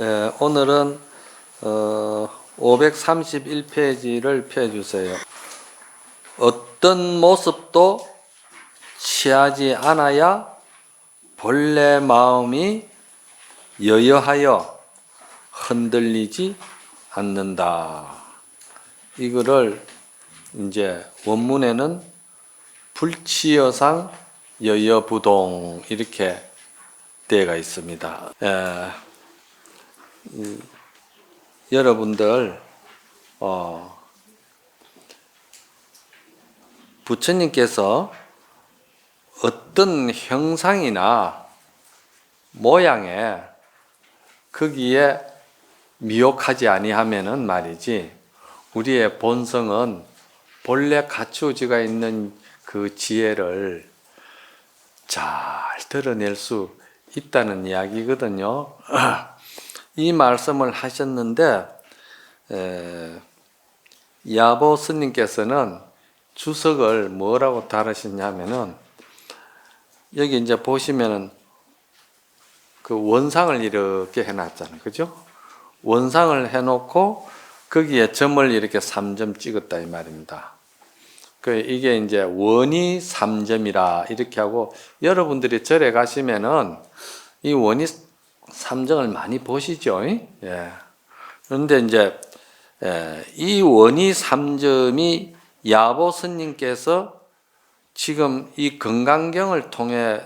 오늘은 531페이지를 펴주세요. 어떤 모습도 취하지 않아야 본래 마음이 여여하여 흔들리지 않는다. 이거를 이제 원문에는 불치여상 여여부동 이렇게 되어가 있습니다. 여러분들 부처님께서 어떤 형상이나 모양에 거기에 미혹하지 아니하면은 말이지, 우리의 본성은 본래 갖추어지가 있는 그 지혜를 잘 드러낼 수 있다는 이야기거든요. 이 말씀을 하셨는데 야보 스님께서는 주석을 뭐라고 다루셨냐면은, 여기 이제 보시면은 그 원상을 이렇게 해놨잖아요, 그죠? 원상을 해놓고 거기에 점을 이렇게 3점 찍었다 이 말입니다. 이게 이제 원이 3점이라 이렇게 하고, 여러분들이 절에 가시면은 이 원이 3점을 많이 보시죠. 예. 그런데 이제 이 원이 3점이 야보 스님께서 지금 이 건강경을 통해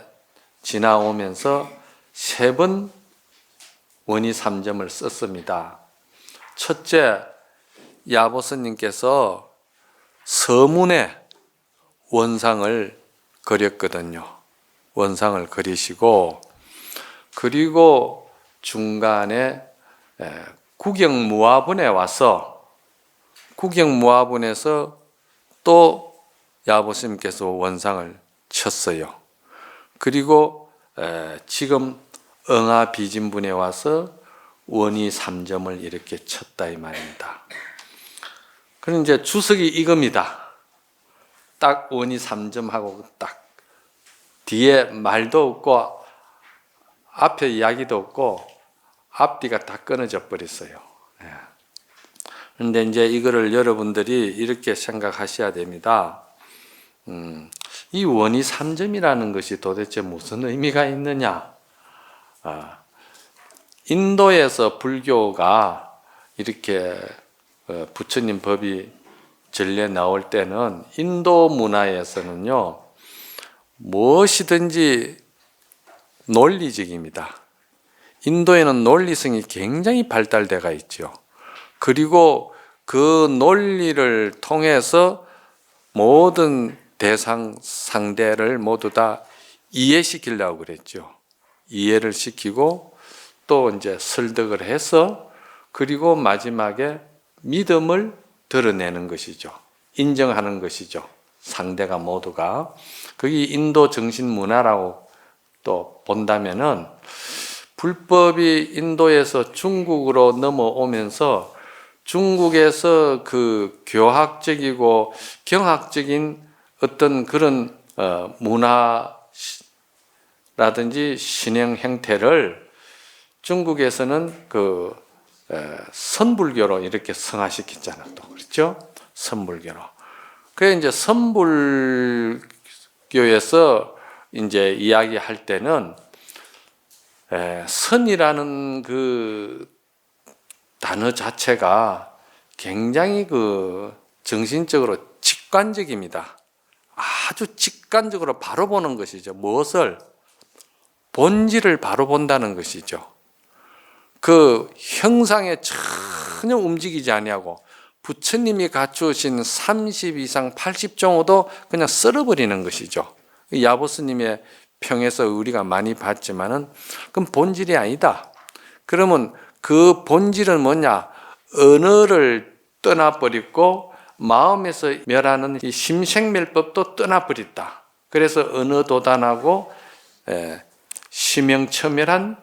지나오면서 3번 원이 3점을 썼습니다. 첫째, 야보 스님께서 서문에 원상을 그렸거든요. 원상을 그리시고, 그리고 중간에 구경무화분에 와서, 구경무화분에서 또 야보 스님께서 원상을 쳤어요. 그리고 지금 응아비진분에 와서 원이 3점을 이렇게 쳤다 이 말입니다. 그럼 이제 주석이 이겁니다. 딱 원이 3점하고 딱 뒤에 말도 없고 앞에 이야기도 없고 앞뒤가 다 끊어져 버렸어요. 그런데 이제 이거를 여러분들이 이렇게 생각하셔야 됩니다. 이 원이 3점이라는 것이 도대체 무슨 의미가 있느냐? 인도에서 불교가 이렇게 부처님 법이 전례 나올 때는 인도 문화에서는요, 무엇이든지 논리적입니다. 인도에는 논리성이 굉장히 발달되어 있죠. 그리고 그 논리를 통해서 모든 대상 상대를 모두 다 이해시키려고 그랬죠. 이해를 시키고 또 이제 설득을 해서, 그리고 마지막에 믿음을 드러내는 것이죠. 인정하는 것이죠. 상대가 모두가. 그게 인도 정신 문화라고 또 본다면은, 불법이 인도에서 중국으로 넘어오면서 중국에서 그 교학적이고 경학적인 어떤 그런 문화라든지 신행 행태를 중국에서는 그 선불교로 이렇게 성화시켰잖아요. 또 그렇죠? 선불교로. 그래 이제 선불교에서 이제 이야기할 때는 선이라는 그 단어 자체가 굉장히 그 정신적으로 직관적입니다. 아주 직관적으로 바로 보는 것이죠. 무엇을? 본질을 바로 본다는 것이죠. 그 형상에 전혀 움직이지 아니하고 부처님이 갖추신 30 이상 80종호도 그냥 썰어버리는 것이죠. 야보 스님의 평에서 우리가 많이 봤지만은 그건 본질이 아니다. 그러면 그 본질은 뭐냐? 언어를 떠나버리고 마음에서 멸하는 이 심생멸법도 떠나버렸다. 그래서 언어도단하고 심영처멸한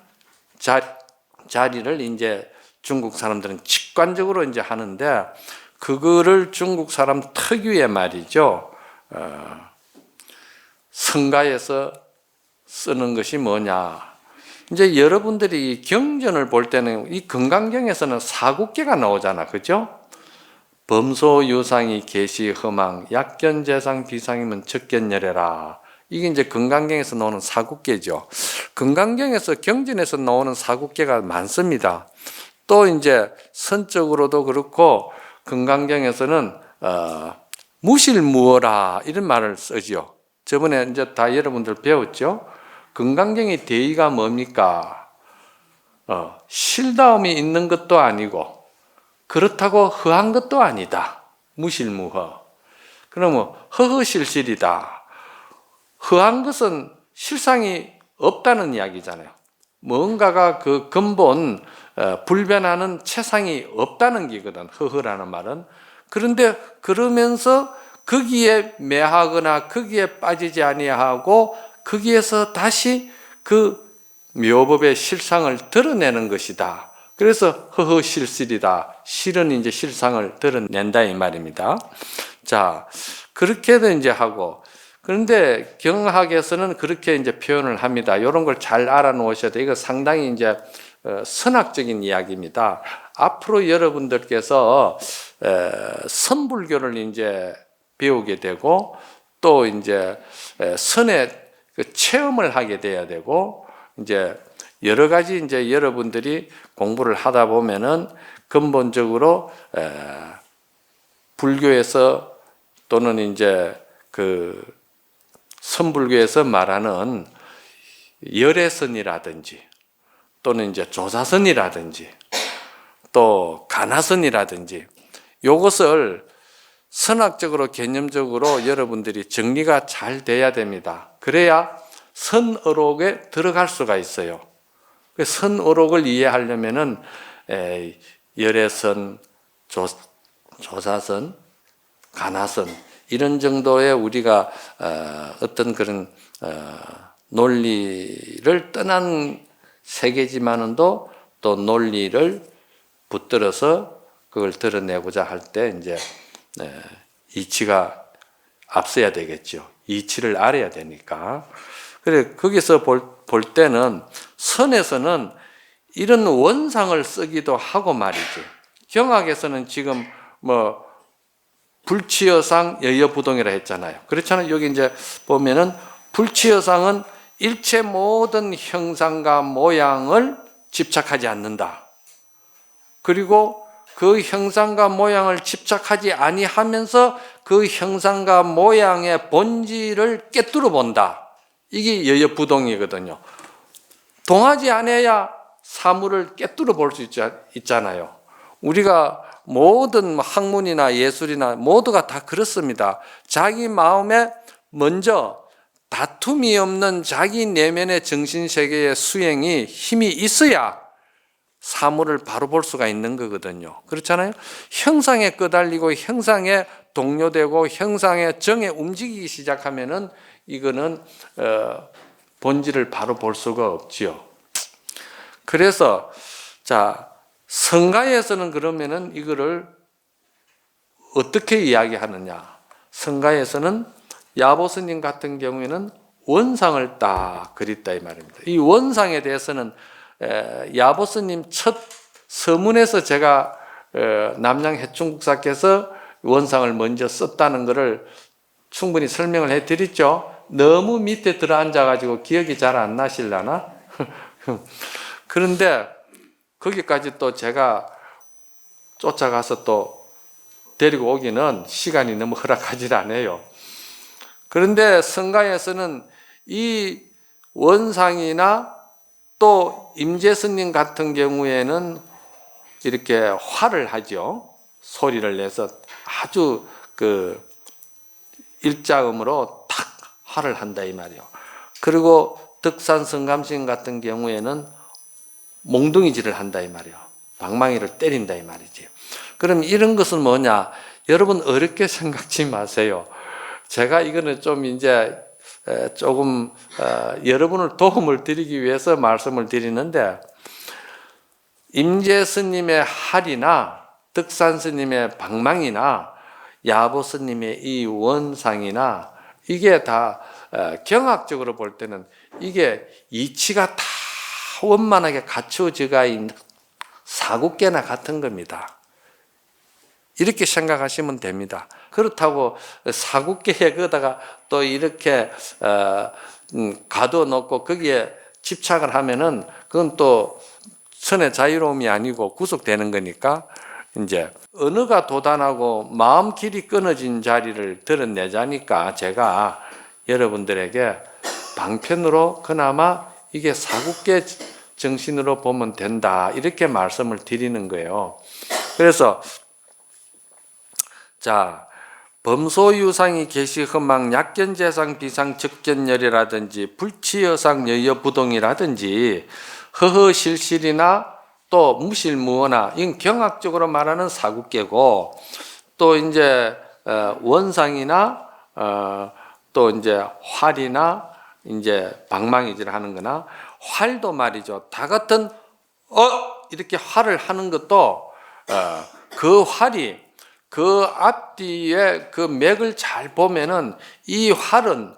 자리를 이제 중국 사람들은 직관적으로 이제 하는데, 그거를 중국 사람 특유의 말이죠. 성가에서 쓰는 것이 뭐냐? 이제 여러분들이 경전을 볼 때는 이 금강경에서는 사국계가 나오잖아, 그죠? 범소 유상이 계시 험왕 약견 재상 비상이면 적견열애라. 이게 이제 금강경에서 나오는 사국계죠. 금강경에서 경전에서 나오는 사국계가 많습니다. 또 이제 선적으로도 그렇고 금강경에서는 무실무어라 이런 말을 쓰죠. 저번에 이제 다 여러분들 배웠죠. 금강경의 대의가 뭡니까? 실다움이 있는 것도 아니고 그렇다고 허한 것도 아니다. 무실무허. 그러면 허허실실이다. 허한 것은 실상이 없다는 이야기잖아요. 뭔가가 그 근본 불변하는 체상이 없다는 게거든. 허허라는 말은. 그런데 그러면서 거기에 매하거나 거기에 빠지지 아니하고 거기에서 다시 그 묘법의 실상을 드러내는 것이다. 그래서 허허실실이다. 실은 이제 실상을 드러낸다 이 말입니다. 자, 그렇게도 이제 하고, 그런데 경학에서는 그렇게 이제 표현을 합니다. 이런 걸 잘 알아놓으셔야 돼요. 이거 상당히 이제 선학적인 이야기입니다. 앞으로 여러분들께서 선불교를 이제 배우게 되고 또 이제 선의 그 체험을 하게 돼야 되고 이제 여러 가지 이제 여러분들이 공부를 하다 보면은 근본적으로 불교에서 또는 이제 그 선불교에서 말하는 열애선이라든지 또는 이제 조사선이라든지 또 가나선이라든지 요것을 선학적으로 개념적으로 여러분들이 정리가 잘 돼야 됩니다. 그래야 선어록에 들어갈 수가 있어요. 선어록을 이해하려면은 열애선, 조사선, 가나선 이런 정도의 우리가 어떤 그런 논리를 떠난 세계지만은도 또 논리를 붙들어서 그걸 드러내고자 할 때 이제 이치가 앞서야 되겠죠. 이치를 알아야 되니까. 그래 거기서 볼 때는 선에서는 이런 원상을 쓰기도 하고 말이지. 경학에서는 지금 뭐 불치여상 여여부동이라 했잖아요. 그렇잖아요. 여기 이제 보면은 불치여상은 일체 모든 형상과 모양을 집착하지 않는다. 그리고 그 형상과 모양을 집착하지 아니하면서 그 형상과 모양의 본질을 꿰뚫어 본다. 이게 여여부동이거든요. 동하지 않아야 사물을 꿰뚫어 볼 수 있잖아요. 우리가 모든 학문이나 예술이나 모두가 다 그렇습니다. 자기 마음에 먼저 다툼이 없는 자기 내면의 정신세계의 수행이 힘이 있어야 사물을 바로 볼 수가 있는 거거든요. 그렇잖아요. 형상에 끄달리고 형상에 동요되고 형상의 정에 움직이기 시작하면은 이거는 본질을 바로 볼 수가 없지요. 그래서 자 성가에서는 그러면은 이거를 어떻게 이야기하느냐? 성가에서는 야보스님 같은 경우에는 원상을 딱 그렸다 이 말입니다. 이 원상에 대해서는 야보스님 첫 서문에서 제가 남양 해충국사께서 원상을 먼저 썼다는 것을 충분히 설명을 해드렸죠. 너무 밑에 들어앉아가지고 기억이 잘 안 나실라나? 그런데 거기까지 또 제가 쫓아가서 또 데리고 오기는 시간이 너무 허락하지 않아요. 그런데 성가에서는 이 원상이나 또 임재스님 같은 경우에는 이렇게 화를 하죠. 소리를 내서 아주 그 일자음으로 탁 화를 한다 이 말이에요. 그리고 덕산 성감신 같은 경우에는 몽둥이질을 한다 이 말이에요. 방망이를 때린다 이 말이지. 그럼 이런 것은 뭐냐? 여러분 어렵게 생각지 마세요. 제가 이거는 좀 이제 조금 여러분을 도움을 드리기 위해서 말씀을 드리는데 임재 스님의 할이나 덕산 스님의 방망이나 야보 스님의 이 원상이나 이게 다 경학적으로 볼 때는 이게 이치가 다 원만하게 갖추어져가 있는 사국계나 같은 겁니다. 이렇게 생각하시면 됩니다. 그렇다고 사국계에 거다가 또 이렇게 가둬놓고 거기에 집착을 하면은 그건 또 선의 자유로움이 아니고 구속되는 거니까 이제 언어가 도단하고 마음 길이 끊어진 자리를 드러내자니까 제가 여러분들에게 방편으로 그나마 이게 사국계 정신으로 보면 된다 이렇게 말씀을 드리는 거예요. 그래서 자, 범소유상이 계시허망 약견재상 비상 적견열이라든지 불치여상 여여부동이라든지 허허실실이나 또 무실무어나 이건 경학적으로 말하는 사국계고 또 이제 원상이나 또 이제 활이나 이제 방망이질 하는 거나 활도 말이죠. 다 같은 이렇게 활을 하는 것도 그 활이 그 앞뒤에 그 맥을 잘 보면은 이 활은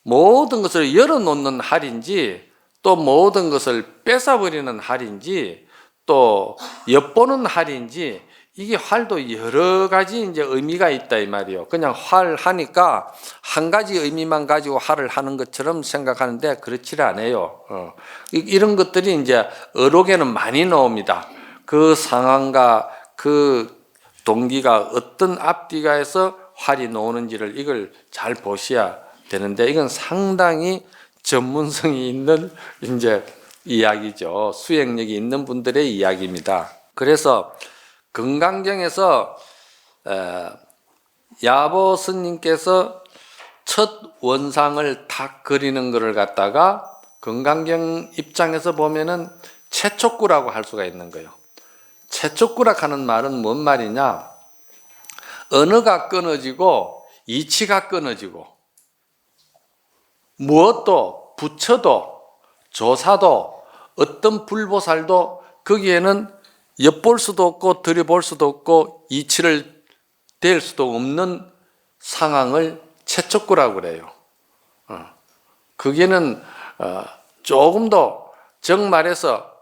모든 것을 열어놓는 활인지 또 모든 것을 뺏어버리는 활인지 또 엿보는 활인지 이게 활도 여러 가지 이제 의미가 있다 이 말이에요. 그냥 활 하니까 한 가지 의미만 가지고 활을 하는 것처럼 생각하는데 그렇지 않아요. 이런 것들이 이제 어록에는 많이 나옵니다. 그 상황과 그 동기가 어떤 앞뒤가에서 활이 나오는지를 이걸 잘 보셔야 되는데 이건 상당히 전문성이 있는 이제 이야기죠. 수행력이 있는 분들의 이야기입니다. 그래서 금강경에서 야보 스님께서 첫 원상을 탁 그리는 것을 갖다가 금강경 입장에서 보면은 채촉구라고 할 수가 있는 거예요. 채촉구라 하는 말은 뭔 말이냐? 언어가 끊어지고 이치가 끊어지고 무엇도 부처도 조사도 어떤 불보살도 거기에는 엿볼 수도 없고 들여볼 수도 없고 이치를 댈 수도 없는 상황을 채촉구라고 그래요. 그게는 조금 더 정말해서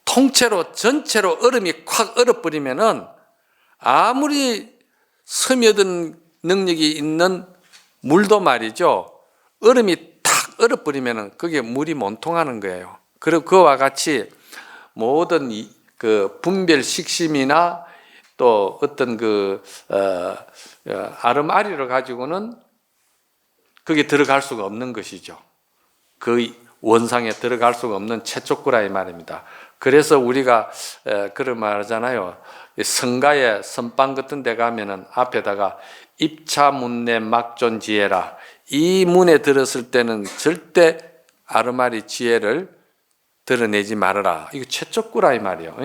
통째로 전체로 얼음이 콱 얼어버리면은 아무리 스며든 능력이 있는 물도 말이죠. 얼음이 탁 얼어버리면은 그게 물이 몸통하는 거예요. 그리고 그와 같이 모든 그 분별 식심이나 또 어떤 그 아름아리를 가지고는 거기에 들어갈 수가 없는 것이죠. 그 원상에 들어갈 수가 없는 채촉구라 이 말입니다. 그래서 우리가 그런 말 하잖아요. 성가에 선방 같은 데 가면은 앞에다가 입차문내 막존지혜라. 이 문에 들었을 때는 절대 아르마리 지혜를 드러내지 말아라. 이거 채촉구라 이 말이에요.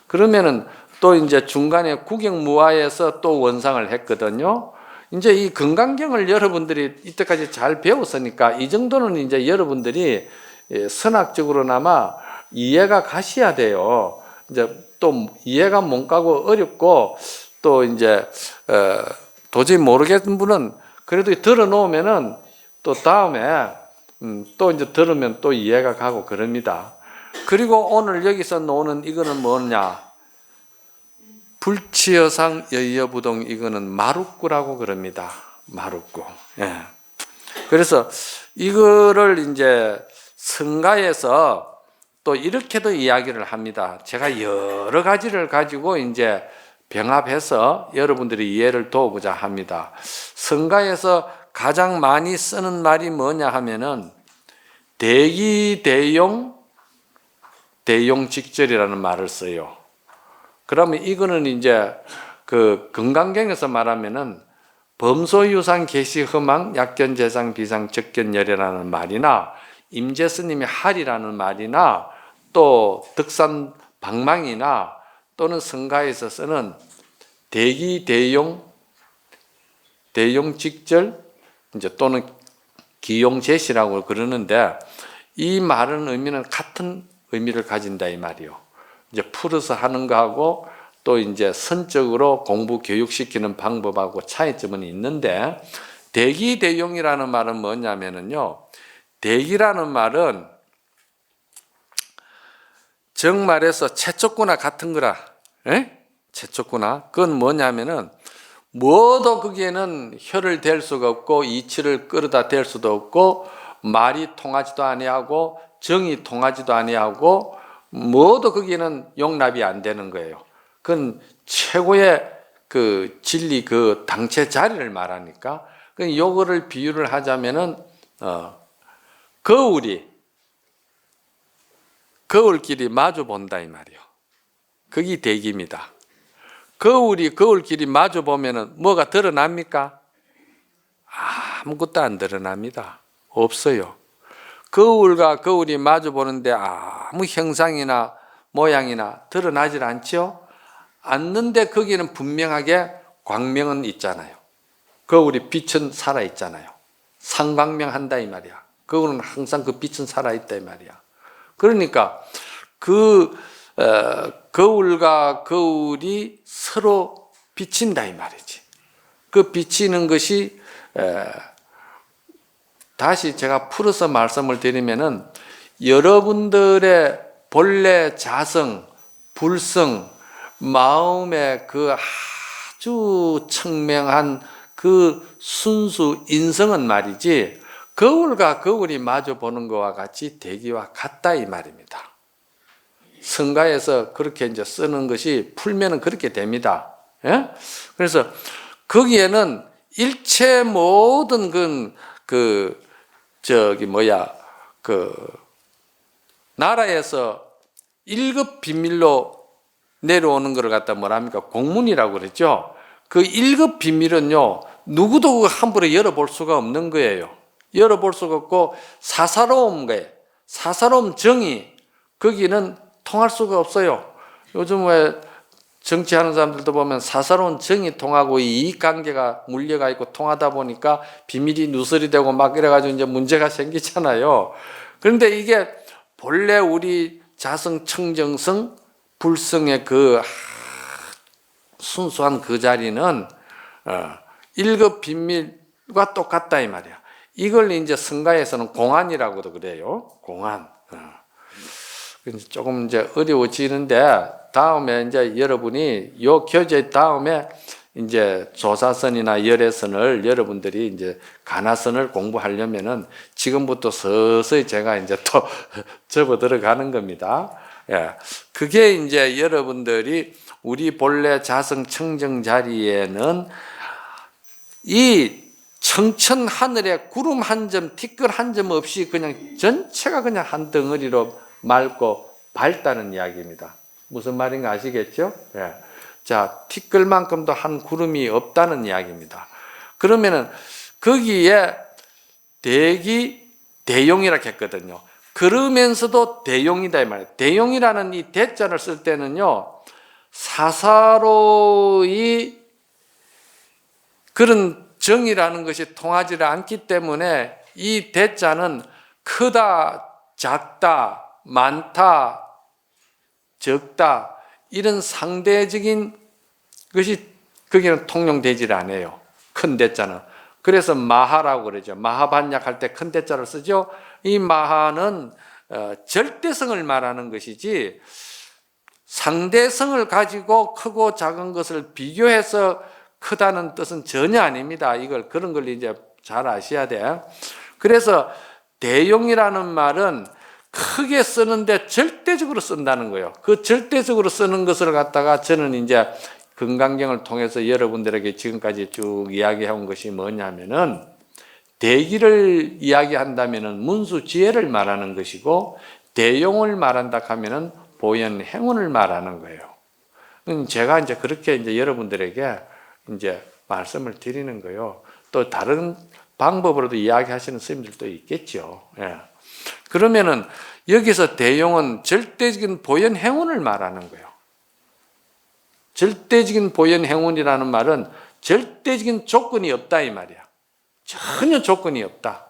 그러면은 또 이제 중간에 구경무화에서 또 원상을 했거든요. 이제 이 금강경을 여러분들이 이때까지 잘 배웠으니까 이 정도는 이제 여러분들이 선학적으로나마 이해가 가셔야 돼요. 이제 또 이해가 못 가고 어렵고 또 이제 도저히 모르겠는 분은 그래도 들어놓으면은 또 다음에 또 이제 들으면 또 이해가 가고 그럽니다. 그리고 오늘 여기서 나오는 이거는 뭐냐? 불치여상 여여부동 이거는 마룻구라고 그럽니다. 마룻구. 예. 그래서 이거를 이제 성가에서 또 이렇게도 이야기를 합니다. 제가 여러 가지를 가지고 이제 병합해서 여러분들이 이해를 도우고자 합니다. 성가에서 가장 많이 쓰는 말이 뭐냐 하면은 대기대용 대용직절이라는 말을 써요. 그러면 이거는 이제 그 금강경에서 말하면은 범소유상 계시허망 약견재상 비상 적견열이라는 말이나 임재스님의 할이라는 말이나 또 덕산 방망이나 또는 성가에서 쓰는 대기대용 대용직절 이제 또는 기용제시라고 그러는데 이 말은 의미는 같은 의미를 가진다 이 말이요. 이제 풀어서 하는 거하고 또 이제 선적으로 공부 교육시키는 방법하고 차이점은 있는데 대기대용이라는 말은 뭐냐면은요. 대기라는 말은 정말해서 채촉구나 같은 거라. 채촉구나. 그건 뭐냐면은 뭐도 거기에는 혀를 댈 수가 없고 이치를 끌어다 댈 수도 없고 말이 통하지도 아니하고 정이 통하지도 아니하고 뭐도 거기에는 용납이 안 되는 거예요. 그건 최고의 그 진리 그 당체 자리를 말하니까 그 요거를 비유를 하자면은 거울끼리 마주 본다 이 말이요. 그게 대기입니다. 거울끼리 마주 보면은 뭐가 드러납니까? 아무것도 안 드러납니다. 없어요. 거울과 거울이 마주 보는데 아무 형상이나 모양이나 드러나질 않죠? 않는데 거기는 분명하게 광명은 있잖아요. 거울이 빛은 살아있잖아요. 상광명한다 이 말이야. 거울은 항상 그 빛은 살아있다 이 말이야. 그러니까 그 거울과 거울이 서로 비친다 이 말이지. 그 비치는 것이 다시 제가 풀어서 말씀을 드리면은 여러분들의 본래 자성, 불성, 마음의 그 아주 청명한 그 순수 인성은 말이지 거울과 거울이 마주 보는 것과 같이 대기와 같다 이 말입니다. 성가에서 그렇게 이제 쓰는 것이 풀면은 그렇게 됩니다. 예? 그래서 거기에는 일체 모든 나라에서 1급 비밀로 내려오는 걸 갖다 뭐랍니까? 공문이라고 그랬죠. 그 1급 비밀은요, 누구도 함부로 열어볼 수가 없는 거예요. 열어볼 수가 없고, 사사로운 거예요. 사사로운 정이, 거기는 통할 수가 없어요. 요즘 왜 정치하는 사람들도 보면 사사로운 정이 통하고 이익관계가 물려가 있고 통하다 보니까 비밀이 누설이되고 막 이래가지고 이제 문제가 생기잖아요. 그런데 이게 본래 우리 자성, 청정성, 불성의 그 순수한 그 자리는 1급 비밀과 똑같다 이 말이야. 이걸 이제 성가에서는 공안이라고도 그래요. 공안. 조금 이제 어려워지는데 다음에 이제 여러분이 요 교재 다음에 이제 조사선이나 열애선을 여러분들이 이제 가나선을 공부하려면은 지금부터 서서히 제가 이제 또 접어 들어가는 겁니다. 예. 그게 이제 여러분들이 우리 본래 자성 청정 자리에는 이 청천 하늘에 구름 한 점, 티끌 한 점 없이 그냥 전체가 그냥 한 덩어리로 맑고 밝다는 이야기입니다. 무슨 말인가 아시겠죠? 예. 자, 티끌만큼도 한 구름이 없다는 이야기입니다. 그러면은 거기에 대용이라 했거든요. 그러면서도 대용이다 이 말이에요. 대용이라는 이 대자를 쓸 때는요, 사사로이 그런 정이라는 것이 통하지 않기 때문에 이 대자는 크다, 작다, 많다, 적다 이런 상대적인 것이 거기는 통용되질 않아요. 큰 대자는. 그래서 마하라고 그러죠. 마하반약할 때 큰 대자를 쓰죠. 이 마하는 절대성을 말하는 것이지 상대성을 가지고 크고 작은 것을 비교해서 크다는 뜻은 전혀 아닙니다. 그런 걸 이제 잘 아셔야 돼. 그래서 대용이라는 말은 크게 쓰는데 절대적으로 쓴다는 거예요. 그 절대적으로 쓰는 것을 갖다가 저는 이제 금강경을 통해서 여러분들에게 지금까지 쭉 이야기해온 것이 뭐냐면은 대기를 이야기한다면은 문수지혜를 말하는 것이고 대용을 말한다 하면은 보현행운을 말하는 거예요. 제가 이제 그렇게 이제 여러분들에게 이제 말씀을 드리는 거예요. 또 다른 방법으로도 이야기하시는 스님들도 있겠죠. 예. 그러면은 여기서 대용은 절대적인 보현 행운을 말하는 거예요. 절대적인 보현 행운이라는 말은 절대적인 조건이 없다 이 말이야. 전혀 조건이 없다.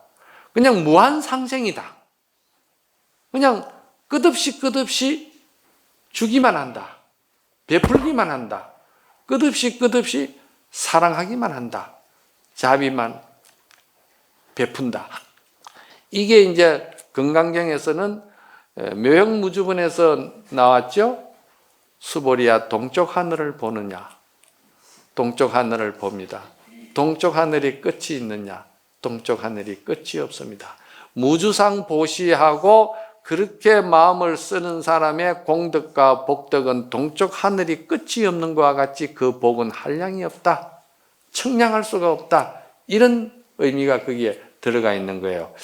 그냥 무한 상생이다. 그냥 끝없이 주기만 한다. 베풀기만 한다. 끝없이 사랑하기만 한다. 자비만 베푼다. 이게 이제 건강경에서는 묘형무주분에서 나왔죠. 수보리야 동쪽 하늘을 보느냐. 동쪽 하늘을 봅니다. 동쪽 하늘이 끝이 있느냐. 동쪽 하늘이 끝이 없습니다. 무주상 보시하고 그렇게 마음을 쓰는 사람의 공덕과 복덕은 동쪽 하늘이 끝이 없는 것과 같이 그 복은 한량이 없다. 청량할 수가 없다. 이런 의미가 거기에 들어가 있는 거예요.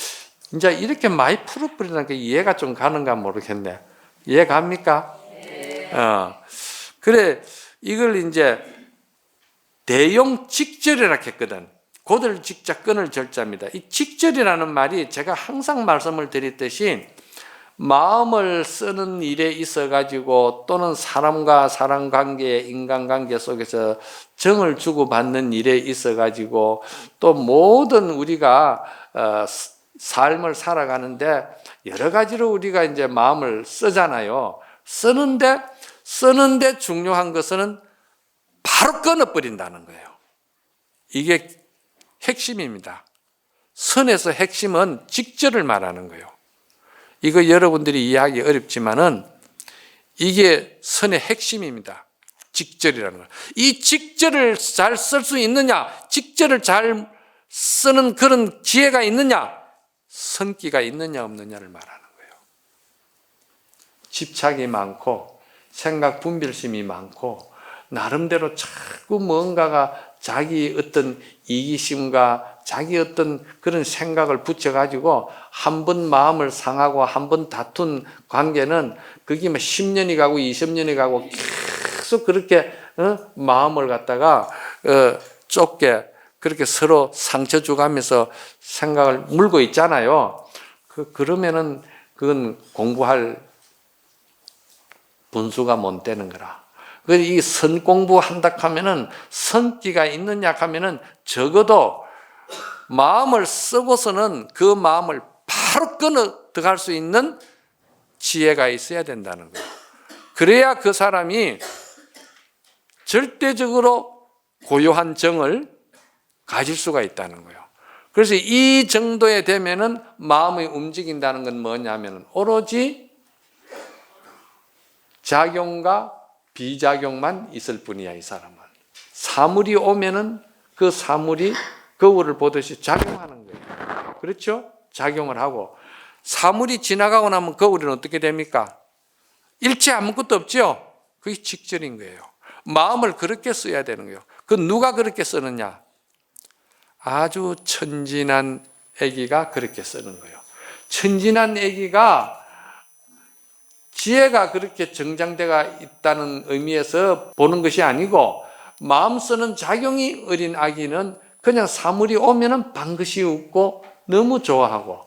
이제 이렇게 많이 풀어버리니까 이해가 좀 가는가 모르겠네. 이해 갑니까? 그래, 이걸 이제 대용 직절이라 했거든. 고들 직자 끊을 절자입니다. 이 직절이라는 말이 제가 항상 말씀을 드렸듯이 마음을 쓰는 일에 있어 가지고 또는 사람과 사람 관계, 인간관계 속에서 정을 주고받는 일에 있어 가지고 또 모든 우리가 삶을 살아가는데 여러 가지로 우리가 이제 마음을 쓰잖아요. 쓰는데 중요한 것은 바로 끊어버린다는 거예요. 이게 핵심입니다. 선에서 핵심은 직절을 말하는 거예요. 이거 여러분들이 이해하기 어렵지만은 이게 선의 핵심입니다. 직절이라는 거예요. 이 직절을 잘 쓸 수 있느냐, 직절을 잘 쓰는 그런 지혜가 있느냐, 선기가 있느냐 없느냐를 말하는 거예요. 집착이 많고 생각 분별심이 많고 나름대로 자꾸 뭔가가 자기 어떤 이기심과 자기 어떤 그런 생각을 붙여가지고 한 번 마음을 상하고 한 번 다툰 관계는 그게 10년이 가고 20년이 가고 계속 그렇게 마음을 갖다가 좁게 그렇게 서로 상처 주가면서 생각을 물고 있잖아요. 그러면은 그건 공부할 분수가 못 되는 거라. 이 선 공부한다 하면은 선기가 있느냐 하면은 적어도 마음을 쓰고서는 그 마음을 바로 끊어 들어갈 수 있는 지혜가 있어야 된다는 거예요. 그래야 그 사람이 절대적으로 고요한 정을 가질 수가 있다는 거예요. 그래서 이 정도에 되면은 마음이 움직인다는 건 뭐냐면은 오로지 작용과 비작용만 있을 뿐이야, 이 사람은. 사물이 오면은 그 사물이 거울을 보듯이 작용하는 거예요. 그렇죠? 작용을 하고. 사물이 지나가고 나면 거울은 어떻게 됩니까? 일체 아무것도 없죠? 그게 직절인 거예요. 마음을 그렇게 써야 되는 거예요. 그 누가 그렇게 쓰느냐? 아주 천진한 애기가 그렇게 쓰는 거예요. 천진한 애기가 지혜가 그렇게 정장되어 있다는 의미에서 보는 것이 아니고 마음 쓰는 작용이 어린 아기는 그냥 사물이 오면은 반드시 웃고 너무 좋아하고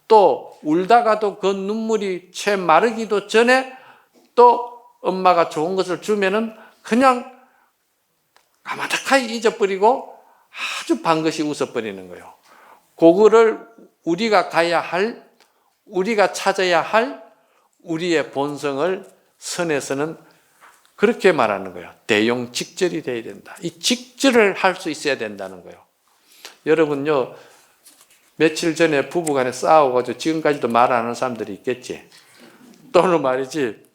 또 울다가도 그 눈물이 채 마르기도 전에 또 엄마가 좋은 것을 주면은 그냥 가마닥하게 잊어버리고 아주 반드시 웃어버리는 거예요. 그거를 우리가 가야 할, 우리가 찾아야 할 우리의 본성을 선에서는 그렇게 말하는 거예요. 대용 직절이 돼야 된다. 이 직절을 할 수 있어야 된다는 거예요. 여러분요, 며칠 전에 부부간에 싸워가지고 지금까지도 말 안 하는 사람들이 있겠지. 또는 말이지,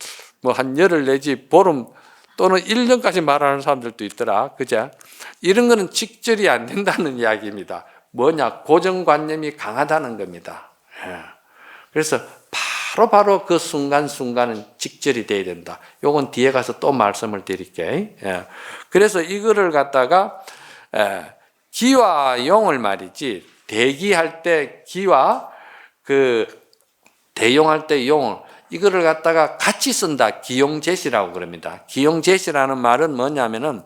뭐 한 열흘 내지 보름 또는 1년까지 말하는 사람들도 있더라. 그죠? 이런 거는 직절이 안 된다는 이야기입니다. 뭐냐? 고정관념이 강하다는 겁니다. 그래서 바로 그 순간순간은 직절이 돼야 된다. 요건 뒤에 가서 또 말씀을 드릴게요. 그래서 이거를 갖다가 기와 용을 말이지, 대기할 때 기와 그 대용할 때 용을 이거를 갖다가 같이 쓴다. 기용제시라고 그럽니다. 기용제시라는 말은 뭐냐면은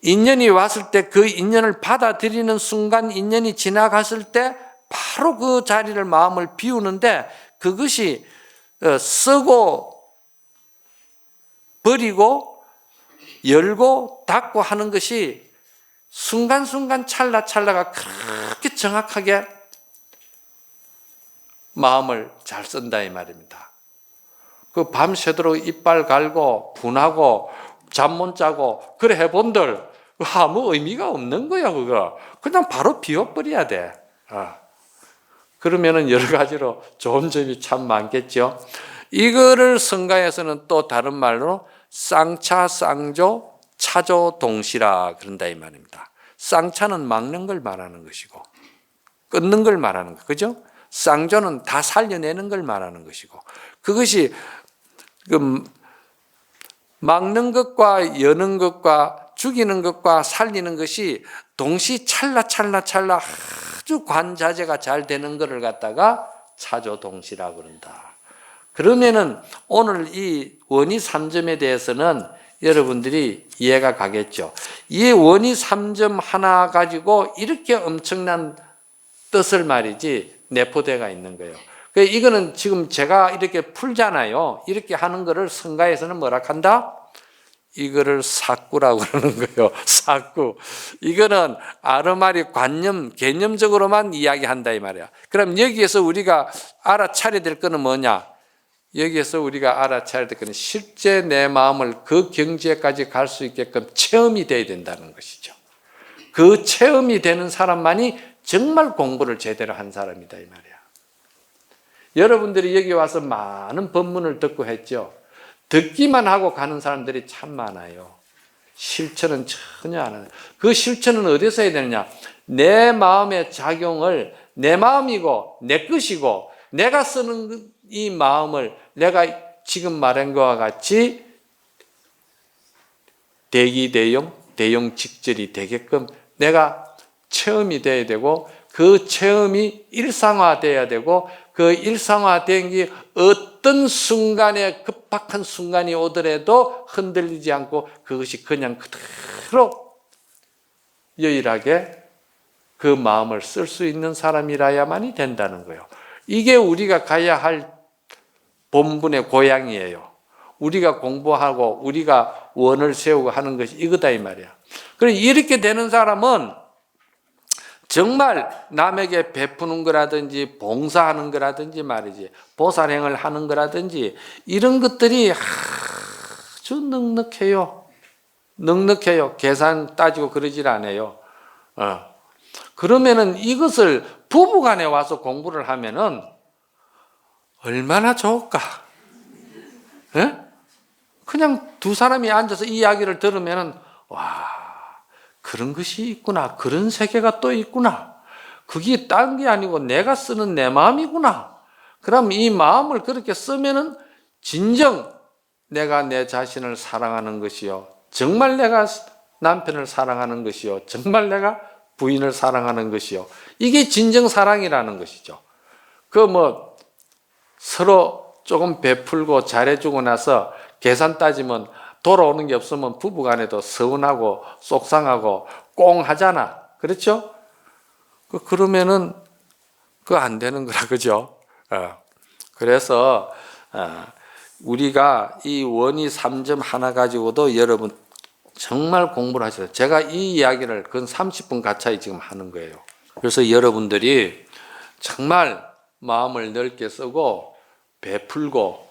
인연이 왔을 때 그 인연을 받아들이는 순간 인연이 지나갔을 때 바로 그 자리를 마음을 비우는데 그것이 쓰고 버리고 열고 닫고 하는 것이 순간순간 찰나찰나가 그렇게 정확하게 마음을 잘 쓴다 이 말입니다. 그 밤새도록 이빨 갈고 분하고 잠 못 자고 그래 해본들 아무 의미가 없는 거야, 그거. 그냥 바로 비워버려야 돼. 그러면은 여러 가지로 좋은 점이 참 많겠죠. 이거를 성가에서는 또 다른 말로 쌍차, 쌍조, 차조, 동시라 그런다 이 말입니다. 쌍차는 막는 걸 말하는 것이고 끊는 걸 말하는 거, 그죠? 쌍조는 다 살려내는 걸 말하는 것이고 그것이 막는 것과 여는 것과 죽이는 것과 살리는 것이 동시 찰나찰나 아주 관자재가 잘 되는 것을 갖다가 차조동시라 그런다. 그러면은 오늘 이 원이 3점에 대해서는 여러분들이 이해가 가겠죠. 이 원이 3점 하나 가지고 이렇게 엄청난 뜻을 말이지 내포되어 있는 거예요. 이거는 지금 제가 이렇게 풀잖아요. 이렇게 하는 거를 성가에서는 뭐라 한다? 이거를 사꾸라고 그러는 거예요. 사꾸. 이거는 아르마리 관념, 개념적으로만 이야기한다 이 말이야. 그럼 여기에서 우리가 알아차려야 될 거는 뭐냐? 여기에서 우리가 알아차려야 될 거는 실제 내 마음을 그 경지에까지 갈 수 있게끔 체험이 돼야 된다는 것이죠. 그 체험이 되는 사람만이 정말 공부를 제대로 한 사람이다 이 말이야. 여러분들이 여기 와서 많은 법문을 듣고 했죠. 듣기만 하고 가는 사람들이 참 많아요. 실천은 전혀 안 하는. 그 실천은 어디서 해야 되느냐? 내 마음의 작용을 내 마음이고 내 것이고 내가 쓰는 이 마음을 내가 지금 말한 것과 같이 대기대용, 대용직절이 되게끔 내가 체험이 돼야 되고 그 체험이 일상화돼야 되고 그 일상화된 게 어떤 순간에 급박한 순간이 오더라도 흔들리지 않고 그것이 그냥 그대로 여일하게 그 마음을 쓸 수 있는 사람이라야만이 된다는 거예요. 이게 우리가 가야 할 본분의 고향이에요. 우리가 공부하고 우리가 원을 세우고 하는 것이 이거다 이 말이야. 그래서 이렇게 되는 사람은 정말 남에게 베푸는 거라든지 봉사하는 거라든지 말이지 보살행을 하는 거라든지 이런 것들이 아주 넉넉해요. 넉넉해요. 계산 따지고 그러질 않아요. 그러면은 이것을 부부간에 와서 공부를 하면은 얼마나 좋을까? 예? 그냥 두 사람이 앉아서 이 이야기를 들으면은 와, 그런 것이 있구나. 그런 세계가 또 있구나. 그게 딴 게 아니고 내가 쓰는 내 마음이구나. 그럼 이 마음을 그렇게 쓰면은 진정 내가 내 자신을 사랑하는 것이요. 정말 내가 남편을 사랑하는 것이요. 정말 내가 부인을 사랑하는 것이요. 이게 진정 사랑이라는 것이죠. 서로 조금 베풀고 잘해주고 나서 계산 따지면 돌아오는 게 없으면 부부간에도 서운하고 속상하고 꽁 하잖아. 그렇죠? 그러면은 그거 안 되는 거라 그죠? 그래서 우리가 이 원이 3점 하나 가지고도 여러분 정말 공부를 하셔야 돼요. 제가 이 이야기를 근 30분 가까이 지금 하는 거예요. 그래서 여러분들이 정말 마음을 넓게 쓰고 베풀고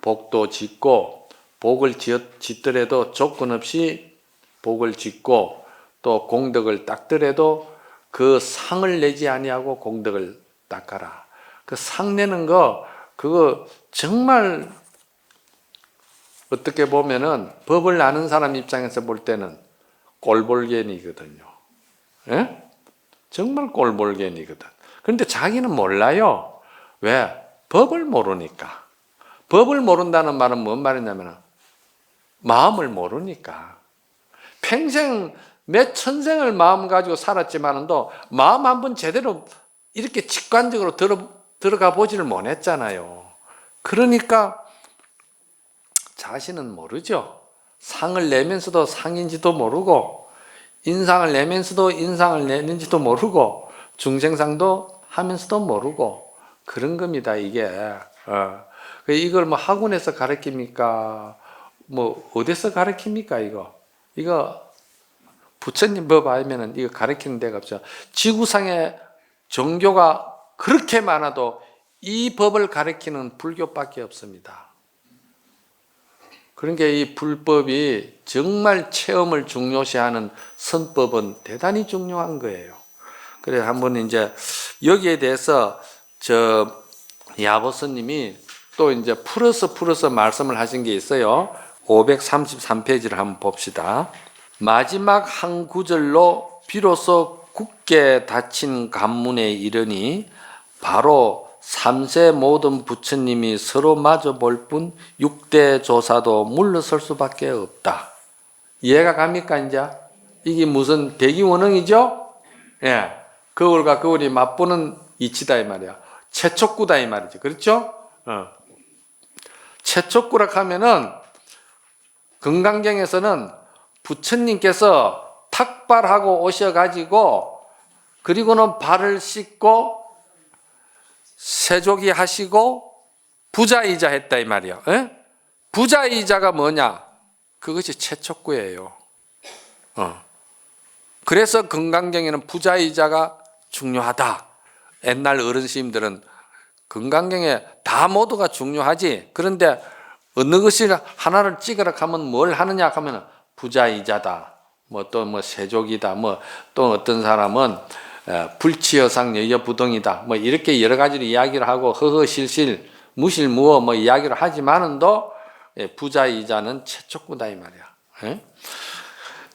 복도 짓고 복을 짓더라도 조건 없이 복을 짓고 또 공덕을 닦더라도 그 상을 내지 아니하고 공덕을 닦아라. 그 상 내는 거 그거 정말 어떻게 보면은 법을 아는 사람 입장에서 볼 때는 꼴볼견이거든요. 예? 정말 꼴볼견이거든. 그런데 자기는 몰라요. 왜? 법을 모르니까. 법을 모른다는 말은 뭔 말이냐면 마음을 모르니까. 평생 몇 천생을 마음 가지고 살았지만도 마음 한번 제대로 이렇게 직관적으로 들어가 보지를 못했잖아요. 그러니까 자신은 모르죠. 상을 내면서도 상인지도 모르고 인상을 내면서도 인상을 내는지도 모르고 중생상도 하면서도 모르고 그런 겁니다. 이게 이걸 뭐 학원에서 가르칩니까? 뭐 어디서 가르칩니까? 이거 부처님 법 알면은 이거 가르치는 데가 없죠. 지구상에 종교가 그렇게 많아도 이 법을 가르치는 불교밖에 없습니다. 그러니까 이 불법이 정말 체험을 중요시하는 선법은 대단히 중요한 거예요. 그래 한번 이제 여기에 대해서 야보스님이 또 이제 풀어서 말씀을 하신 게 있어요. 533페이지를 한번 봅시다. 마지막 한 구절로 비로소 굳게 닫힌 관문에 이르니 바로 3세 모든 부처님이 서로 마주 볼 뿐 6대 조사도 물러설 수밖에 없다. 이해가 갑니까 이제? 이게 무슨 대기원흥이죠? 예, 거울과 거울이 맞보는 이치다 이 말이야. 최촉구다 이 말이죠. 그렇죠? 최촉구라 하면은 금강경에서는 부처님께서 탁발하고 오셔가지고 그리고는 발을 씻고 세조기 하시고 부자이자 했다 이 말이야. 에? 부자이자가 뭐냐? 그것이 최촉구예요. 그래서 금강경에는 부자이자가 중요하다. 옛날 어르신들은 금강경에 다 모두가 중요하지. 그런데 어느 것이 하나를 찍으라 하면 뭘 하느냐 하면 부자이자다. 또 세족이다. 또 어떤 사람은 불치여상 여여부동이다. 이렇게 여러 가지로 이야기를 하고 허허실실 무실무어 이야기를 하지만은도 부자이자는 최촉구다 이 말이야.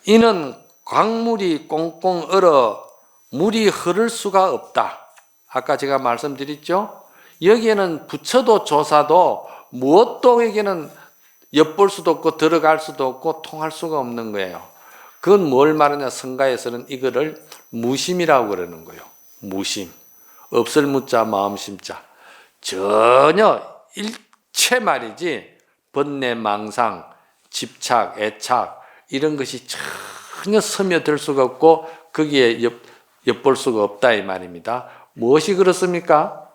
이는 광물이 꽁꽁 얼어 물이 흐를 수가 없다. 아까 제가 말씀드렸죠. 여기에는 부처도 조사도 무엇도에게는 엿볼 수도 없고 들어갈 수도 없고 통할 수가 없는 거예요. 그건 뭘 말하냐? 성가에서는 이거를 무심이라고 그러는 거예요. 무심. 없을 무자 마음심자. 전혀 일체 말이지 번뇌 망상 집착 애착 이런 것이 전혀 스며들 수가 없고 거기에 엿볼 수가 없다 이 말입니다. 무엇이 그렇습니까?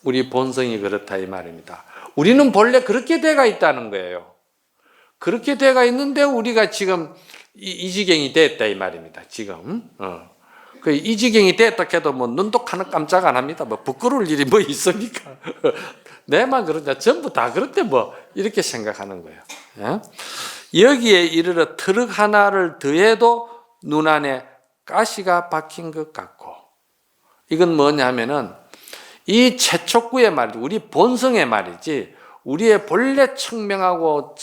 우리 본성이 그렇다 이 말입니다. 우리는 본래 그렇게 돼가 있다는 거예요. 그렇게 돼가 있는데 우리가 지금 이 지경이 됐다 이 말입니다. 지금 이 지경이 됐다 해도 눈도 깜짝 안 합니다. 부끄러울 일이 있습니까? 내만 그러냐? 전부 다 그렇대 이렇게 생각하는 거예요. 예? 여기에 이르러 트럭 하나를 더해도 눈 안에 가시가 박힌 것 같고, 이건 뭐냐면은 이 최촉구의 말이지, 우리 본성의 말이지, 우리의 본래 청명하고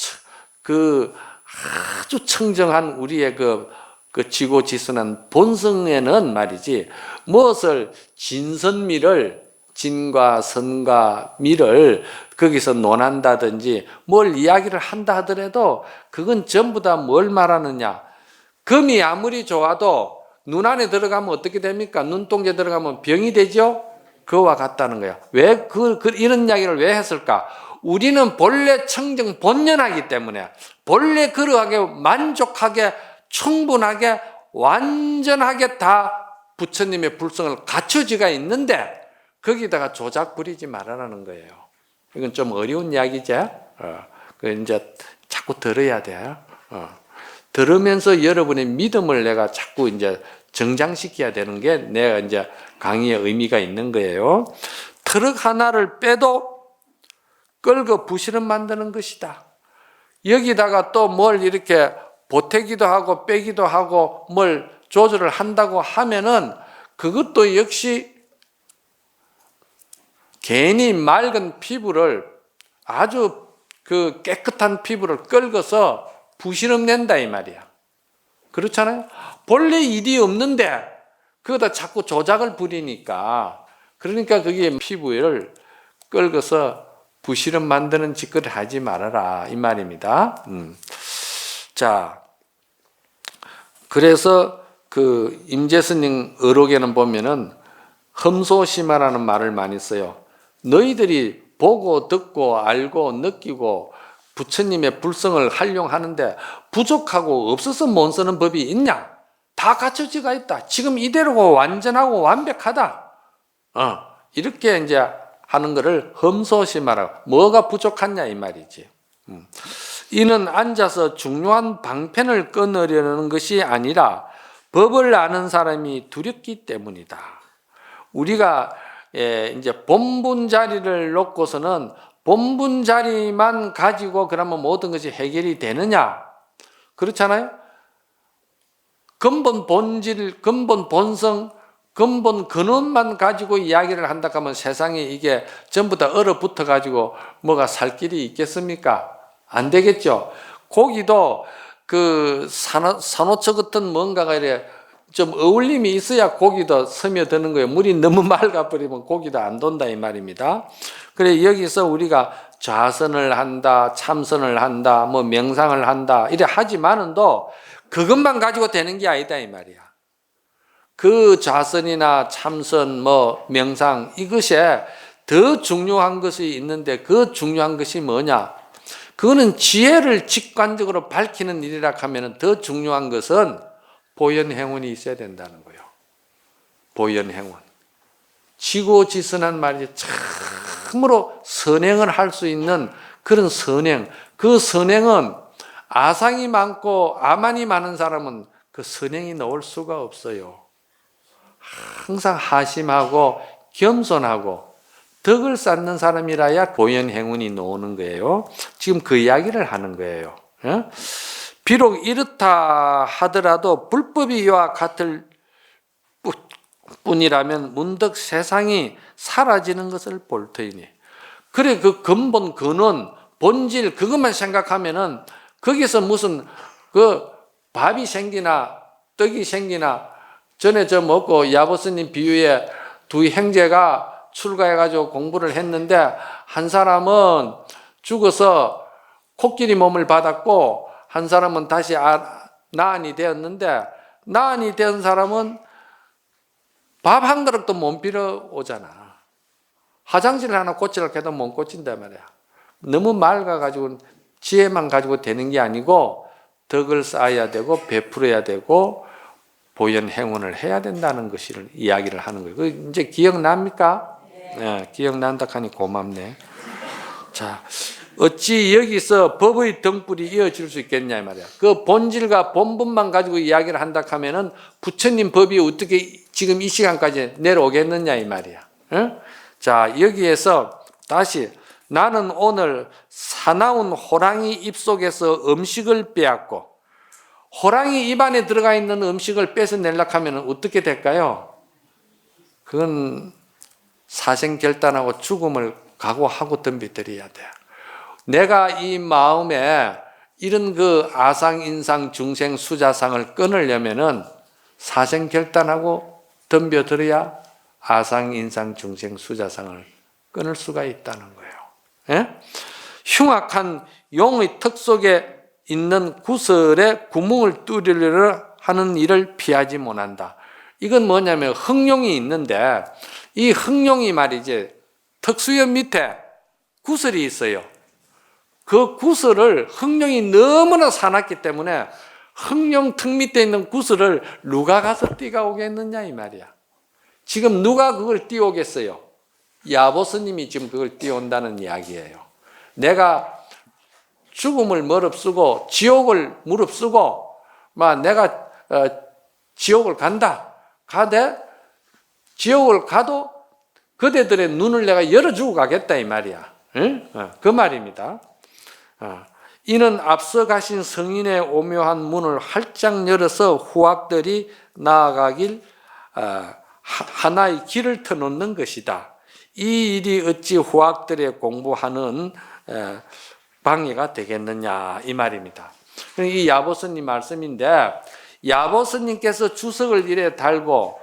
아주 청정한 우리의 그 지고지순한 본성에는 말이지, 무엇을 진과 선과 미를 거기서 논한다든지 뭘 이야기를 한다 하더라도 그건 전부 다 뭘 말하느냐? 금이 아무리 좋아도 눈 안에 들어가면 어떻게 됩니까? 눈동자에 들어가면 병이 되죠? 그와 같다는 거야. 왜 이런 이야기를 왜 했을까? 우리는 본래 청정 본연하기 때문에 본래 그러하게 만족하게 충분하게 완전하게 다 부처님의 불성을 갖춰지가 있는데 거기다가 조작 부리지 말아라는 거예요. 이건 좀 어려운 이야기죠. 그 이제 자꾸 들어야 돼. 들으면서 여러분의 믿음을 내가 자꾸 이제 정장시켜야 되는 게 내가 이제 강의의 의미가 있는 거예요. 트럭 하나를 빼도 끌고 부실은 만드는 것이다. 여기다가 또 뭘 이렇게 보태기도 하고 빼기도 하고 뭘 조절을 한다고 하면은 그것도 역시 괜히 맑은 피부를 아주 그 깨끗한 피부를 끌고서 부실음 낸다 이 말이야. 그렇잖아요. 본래 일이 없는데 그거다 자꾸 조작을 부리니까, 그러니까 그게 피부를 끌고서 부실음 만드는 짓거리 하지 말아라 이 말입니다. 자, 그래서 그 임재스님 의록에는 보면은 험소심하라는 말을 많이 써요. 너희들이 보고 듣고 알고 느끼고 부처님의 불성을 활용하는데 부족하고 없어서 못 쓰는 법이 있냐? 다 갖춰지가 있다. 지금 이대로고 완전하고 완벽하다. 이렇게 이제 하는 것을 험소심하라고. 뭐가 부족하냐 이 말이지. 이는 앉아서 중요한 방편을 끊으려는 것이 아니라 법을 아는 사람이 두렵기 때문이다. 우리가 이제 본분 자리를 놓고서는 본분 자리만 가지고 그러면 모든 것이 해결이 되느냐? 그렇잖아요? 근본 본질, 근본 본성, 근본 근원만 가지고 이야기를 한다 하면 세상에 이게 전부 다 얼어붙어 가지고 뭐가 살 길이 있겠습니까? 안 되겠죠. 고기도 그 산호초 같은 뭔가가 이래 좀 어울림이 있어야 고기도 스며드는 거예요. 물이 너무 맑아버리면 고기도 안 돈다 이 말입니다. 그래 여기서 우리가 좌선을 한다, 참선을 한다, 뭐 명상을 한다 이래 하지만은도 그것만 가지고 되는 게 아니다 이 말이야. 그 좌선이나 참선, 뭐 명상 이것에 더 중요한 것이 있는데 그 중요한 것이 뭐냐? 그거는 지혜를 직관적으로 밝히는 일이라 하면 더 중요한 것은 보현행운이 있어야 된다는 거예요. 보현행운. 지고지선한 말이지 참으로 선행을 할 수 있는 그런 선행. 그 선행은 아상이 많고 아만이 많은 사람은 그 선행이 나올 수가 없어요. 항상 하심하고 겸손하고 덕을 쌓는 사람이라야 보현행운이 나오는 거예요. 지금 그 이야기를 하는 거예요. 비록 이렇다 하더라도 불법이 이와 같을 뿐이라면 문득 세상이 사라지는 것을 볼 터이니. 그래 그 근본 근원 본질 그것만 생각하면은 거기서 무슨 그 밥이 생기나 떡이 생기나 전에 저 먹고 야보스님 비유에 두 형제가 출가해가지고 공부를 했는데 한 사람은 죽어서 코끼리 몸을 받았고 한 사람은 다시 나은이 되었는데 나은이 된 사람은 밥 한 그릇도 못 빌어 오잖아. 화장실 하나 고치려고 해도 못 고친단 말이야. 너무 맑아가지고 지혜만 가지고 되는 게 아니고 덕을 쌓아야 되고 베풀어야 되고 보현행운을 해야 된다는 것을 이야기를 하는 거예요. 그 이제 기억납니까? 네, 기억난다 하니 고맙네. 자, 어찌 여기서 법의 등불이 이어질 수 있겠냐 이 말이야. 그 본질과 본분만 가지고 이야기를 한다 하면은 부처님 법이 어떻게 지금 이 시간까지 내려오겠느냐 이 말이야. 응? 자, 여기에서 다시 나는 오늘 사나운 호랑이 입속에서 음식을 빼앗고 호랑이 입안에 들어가 있는 음식을 뺏어내려고 하면 어떻게 될까요? 그건 사생결단하고 죽음을 각오하고 덤비들어야 돼. 내가 이 마음에 이런 그 아상, 인상, 중생, 수자상을 끊으려면은 사생결단하고 덤벼들어야 아상, 인상, 중생, 수자상을 끊을 수가 있다는 거예요. 예? 흉악한 용의 턱 속에 있는 구설에 구멍을 뚫으려 하는 일을 피하지 못한다. 이건 뭐냐면 흑룡이 있는데 이 흑룡이 말이지 턱수염 밑에 구설이 있어요. 그 구설을 흑룡이 너무나 사납기 때문에 흑룡 턱 밑에 있는 구설을 누가 가서 띄어오겠느냐 이 말이야. 지금 누가 그걸 띄어오겠어요? 야보스님이 지금 그걸 띄어온다는 이야기예요. 내가 죽음을 무릅쓰고 지옥을 무릅쓰고 막 내가 지옥을 간다. 가되 지옥을 가도 그대들의 눈을 내가 열어주고 가겠다 이 말이야. 응? 그 말입니다. 이는 앞서 가신 성인의 오묘한 문을 활짝 열어서 후학들이 나아가길 하나의 길을 터놓는 것이다. 이 일이 어찌 후학들의 공부하는 방해가 되겠느냐 이 말입니다. 이 야보스님 말씀인데 야보스님께서 주석을 이래 달고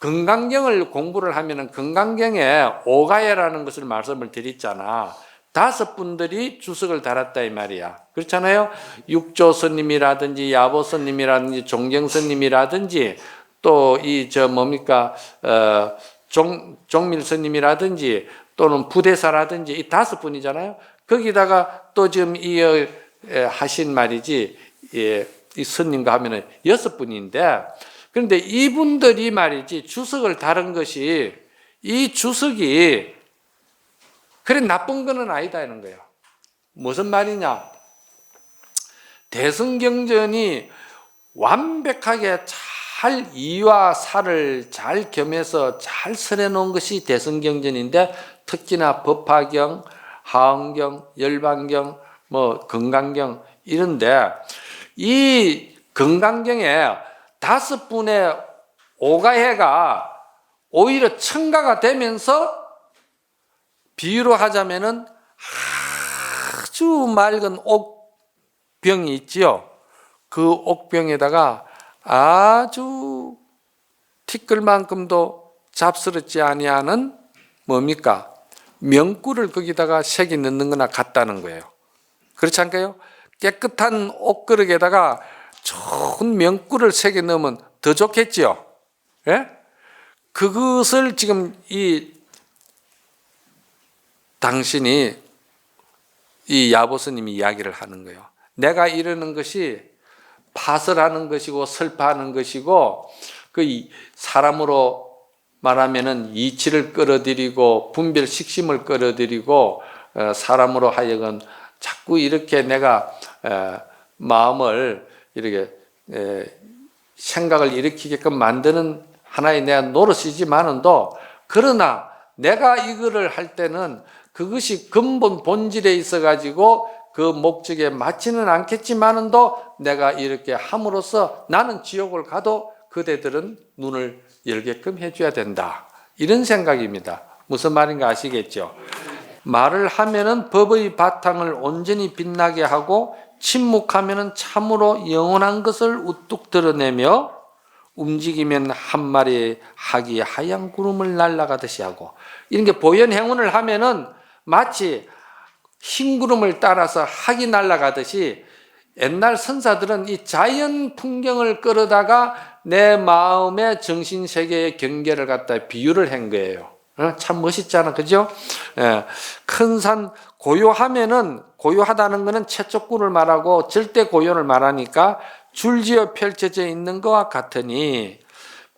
건강경을 공부를 하면은 건강경에 오가야라는 것을 말씀을 드렸잖아. 5분들이 주석을 달았다 이 말이야. 그렇잖아요. 육조스님이라든지 야보스님이라든지 종경스님이라든지 또 이 뭡니까 종밀스님이라든지 또는 부대사라든지 이 5분이잖아요. 거기다가 또 지금 이 하신 말이지 이 스님과 하면은 6분인데 그런데 이분들이 말이지 주석을 다른 것이 이 주석이 그래 나쁜 거는 아니다는 거예요. 무슨 말이냐? 대승경전이 완벽하게 잘 이와 사를 잘 겸해서 잘 설해 놓은 것이 대승경전인데 특히나 법화경, 하원경, 열반경, 뭐 건강경 이런데 이 건강경에 5분의 오가해가 오히려 첨가가 되면서 비유로 하자면은 아주 맑은 옥병이 있지요. 그 옥병에다가 아주 티끌만큼도 잡스럽지 아니하는 뭡니까? 명꿀을 거기다가 색이 넣는 거나 같다는 거예요. 그렇지 않을까요? 깨끗한 옥그릇에다가 좋은 명꿀을 색에 넣으면 더 좋겠지요. 예? 그것을 지금 이 당신이 이 야보스님이 이야기를 하는 거예요. 내가 이러는 것이 파설하는 것이고 설파하는 것이고 그 사람으로 말하면은 이치를 끌어들이고 분별 식심을 끌어들이고 사람으로 하여금 자꾸 이렇게 내가 마음을 이렇게 생각을 일으키게끔 만드는 하나의 내 노릇이지만은도 그러나 내가 이거를 할 때는 그것이 근본 본질에 있어 가지고 그 목적에 맞지는 않겠지만은도 내가 이렇게 함으로써 나는 지옥을 가도 그대들은 눈을 열게끔 해줘야 된다. 이런 생각입니다. 무슨 말인가 아시겠죠? 말을 하면은 법의 바탕을 온전히 빛나게 하고 침묵하면은 참으로 영원한 것을 우뚝 드러내며 움직이면 한 마리의 학이 하얀 구름을 날아가듯이 하고 이런 게 보현 행운을 하면은 마치 흰 구름을 따라서 학이 날아가듯이 옛날 선사들은 이 자연 풍경을 끌어다가 내 마음의 정신세계의 경계를 갖다 비유를 한 거예요. 참 멋있잖아. 그죠? 큰 산 고요하면은 고요하다는 것은 채촉구를 말하고 절대 고요를 말하니까 줄지어 펼쳐져 있는 것과 같으니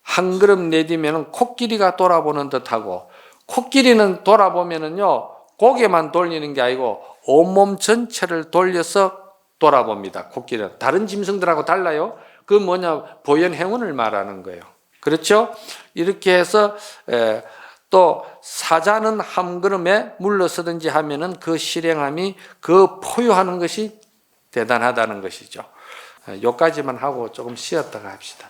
한 걸음 내디면은 코끼리가 돌아보는 듯하고 코끼리는 돌아보면은요 고개만 돌리는 게 아니고 온몸 전체를 돌려서 돌아봅니다. 코끼리는 다른 짐승들하고 달라요. 그 뭐냐 보현 행운을 말하는 거예요. 그렇죠? 이렇게 해서 또 사자는 한 걸음에 물러서든지 하면은 그 실행함이 그 포효하는 것이 대단하다는 것이죠. 여기까지만 하고 조금 쉬었다가 합시다.